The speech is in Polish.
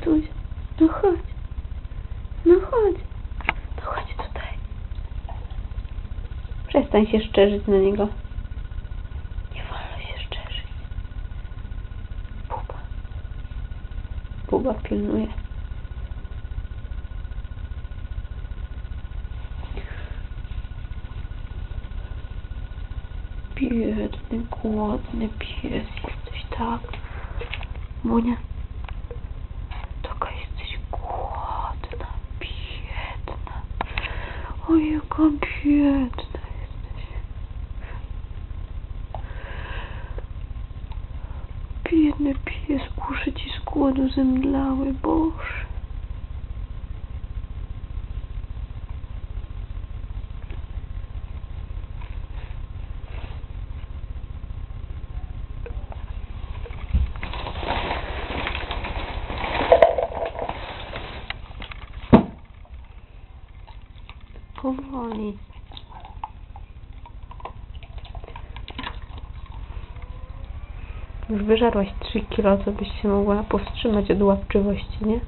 Zuzia, no chodź. No chodź. No chodź tutaj. Przestań się szczerzyć na niego. Nie wolno się szczerzyć. Buba. Buba pilnuje. Biedny, głodny pies jesteś, tak? Monia, taka jesteś głodna, biedna. Oj, jaka biedna jesteś. Biedny pies, uszy ci z głodu zemdlały, Boże. Powoli. Już wyżarłaś 3 kilo, co byś się mogła powstrzymać od łapczywości, nie?